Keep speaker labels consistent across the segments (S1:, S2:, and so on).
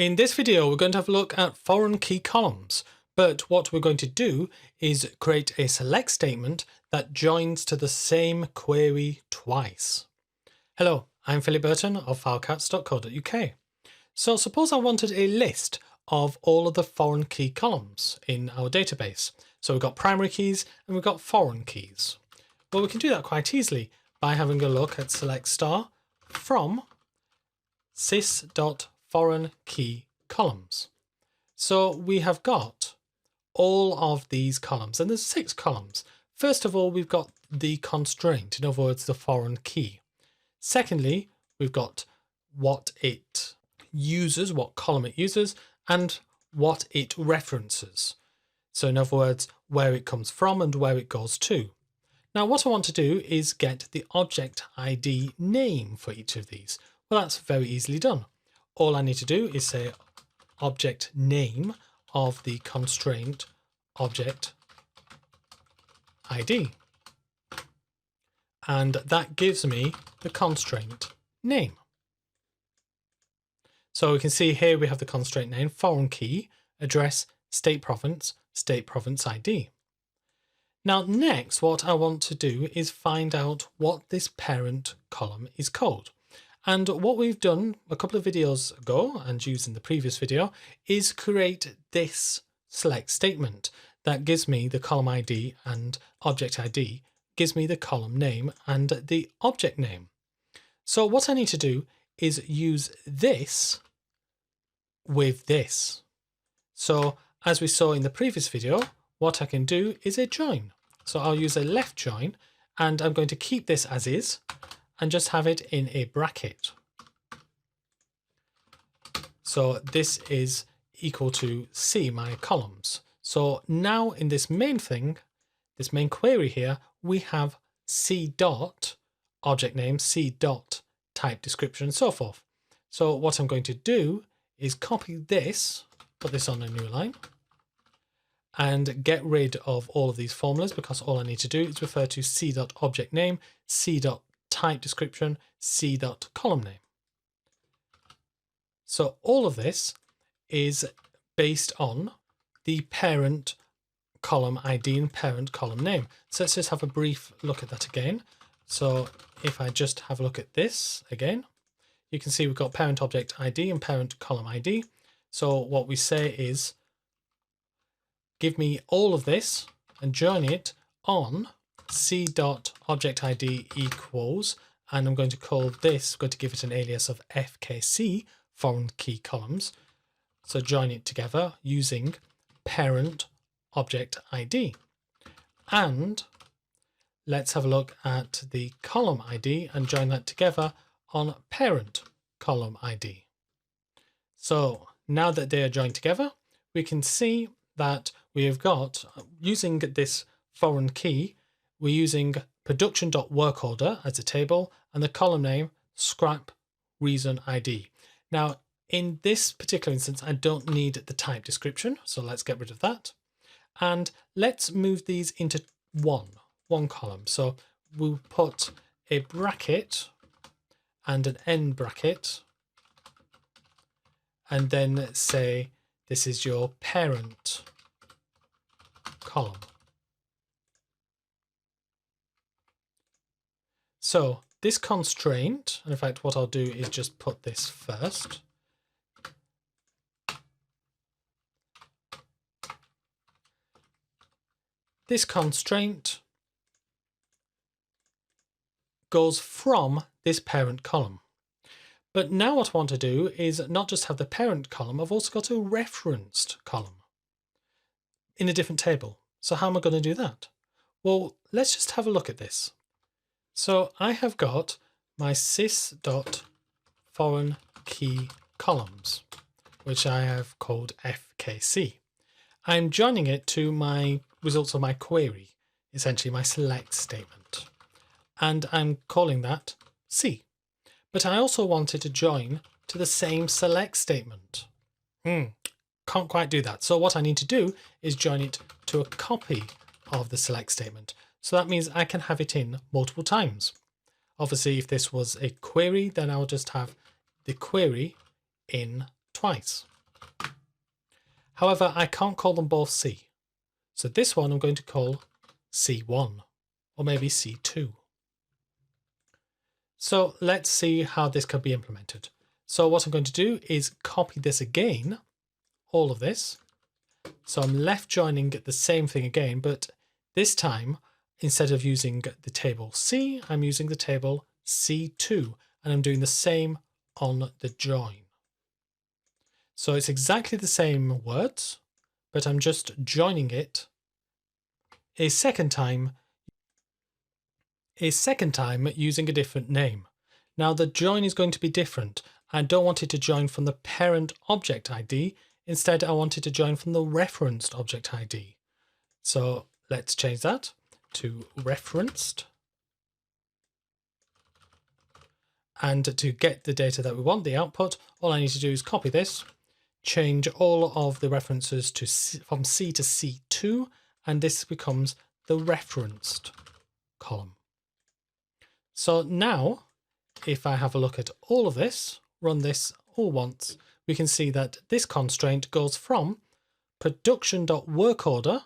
S1: In this video, we're going to have a look at foreign key columns, but what we're going to do is create a select statement that joins to the same query twice. Hello, I'm Philip Burton of filecats.co.uk. So suppose I wanted a list of all of the foreign key columns in our database. So we've got primary keys and we've got foreign keys. Well, we can do that quite easily by having a look at select star from sys.foreign_key_columns. So we have got all of these columns, and there's 6 columns. First of all, we've got the constraint, in other words, the foreign key. Secondly, we've got what it uses, what column it uses, and what it references. So in other words, where it comes from and where it goes to. Now, what I want to do is get the object ID name for each of these. Well, that's very easily done. All I need to do is say object name of the constraint object ID. And that gives me the constraint name. So we can see here we have the constraint name, foreign key, address, state province ID. Now next, what I want to do is find out what this parent column is called. And what we've done a couple of videos ago and used in the previous video is create this select statement that gives me the column ID and object ID, gives me the column name and the object name. So what I need to do is use this with this. So as we saw in the previous video, what I can do is a join. So I'll use a left join and I'm going to keep this as is and just have it in a bracket. So this is equal to C, my columns. So now in this main thing, this main query here, we have C.ObjectName, C.type description, and so forth. So what I'm going to do is copy this, put this on a new line, and get rid of all of these formulas because all I need to do is refer to C.ObjectName, C.type description, C.ColumnName. So all of this is based on the parent column ID and parent column name. So let's just have a brief look at that again. So if I just have a look at this again, you can see we've got parent object ID and parent column ID. So what we say is, give me all of this and join it on C.ObjectID equals, and I'm going to call this, going to give it an alias of FKC, foreign key columns. So join it together using parent object ID. And let's have a look at the column ID and join that together on parent column ID. So now that they are joined together, we can see that we have got, using this foreign key, we're using production.workorder as a table and the column name scrap reason ID. Now in this particular instance, I don't need the type description, so let's get rid of that. And let's move these into one column. So we'll put a bracket and an end bracket, and then say this is your parent column. So this constraint, and in fact what I'll do is just put this first. This constraint goes from this parent column. But now what I want to do is not just have the parent column, I've also got a referenced column in a different table. So how am I going to do that? Well, let's just have a look at this. So I have got my sys.foreign_key_columns, which I have called FKC. I'm joining it to my results of my query, essentially my select statement. And I'm calling that C. But I also wanted to join to the same select statement. Can't quite do that. So what I need to do is join it to a copy of the select statement. So that means I can have it in multiple times. Obviously, if this was a query, then I'll just have the query in twice. However, I can't call them both C. So this one I'm going to call C1 or maybe C2. So let's see how this could be implemented. So what I'm going to do is copy this again, all of this. So I'm left joining the same thing again, but this time, instead of using the table C, I'm using the table C2, and I'm doing the same on the join. So it's exactly the same words, but I'm just joining it a second time using a different name. Now the join is going to be different. I don't want it to join from the parent object ID. Instead, I want it to join from the referenced object ID. So let's change that to referenced. And to get the data that we want, the output, all I need to do is copy this, change all of the references to from C to C2, and this becomes the referenced column. So now, if I have a look at all of this, run this all once, we can see that this constraint goes from production.workOrder,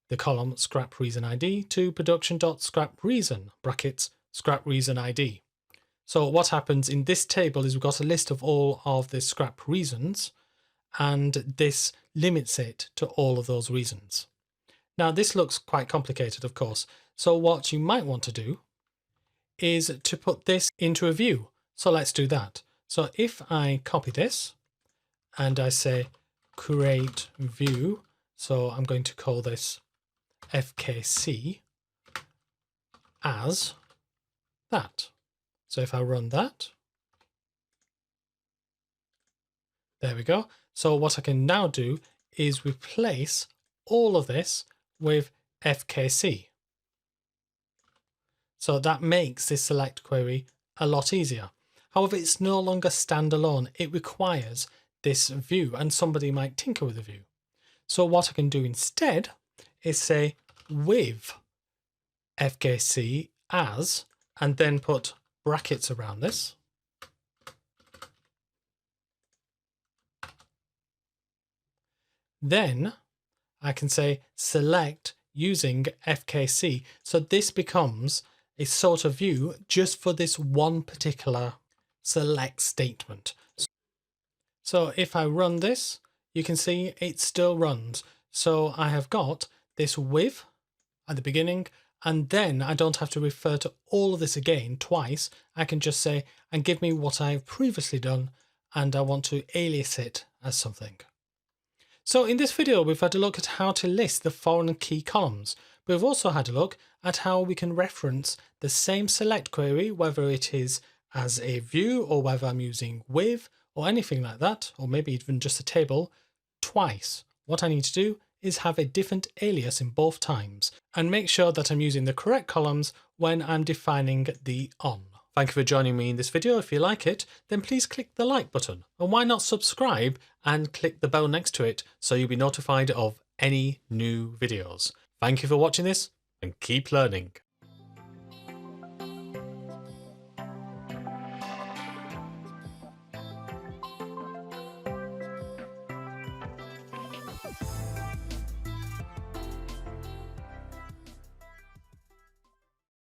S1: the column scrap reason ID, to production.scrapReason, brackets, scrap reason ID. So what happens in this table is we've got a list of all of the scrap reasons, and this limits it to all of those reasons. Now this looks quite complicated, of course. So what you might want to do is to put this into a view. So let's do that. So if I copy this and I say create view, so I'm going to call this FKC as that. So if I run that, there we go. So what I can now do is replace all of this with FKC. So that makes this select query a lot easier. However, it's no longer standalone. It requires this view, and somebody might tinker with the view. So what I can do instead is say with FKC as, and then put brackets around this. Then I can say select using FKC. So this becomes a sort of view just for this one particular select statement. So if I run this, you can see it still runs. So I have got this with at the beginning, and then I don't have to refer to all of this again twice. I can just say, and give me what I've previously done, and I want to alias it as something. So in this video, we've had a look at how to list the foreign key columns. But we've also had a look at how we can reference the same select query, whether it is as a view or whether I'm using with or anything like that, or maybe even just a table, twice. What I need to do is have a different alias in both times and make sure that I'm using the correct columns when I'm defining the on. Thank you for joining me in this video. If you like it, then please click the like button, and why not subscribe and click the bell next to it so you'll be notified of any new videos. Thank you for watching this, and keep learning.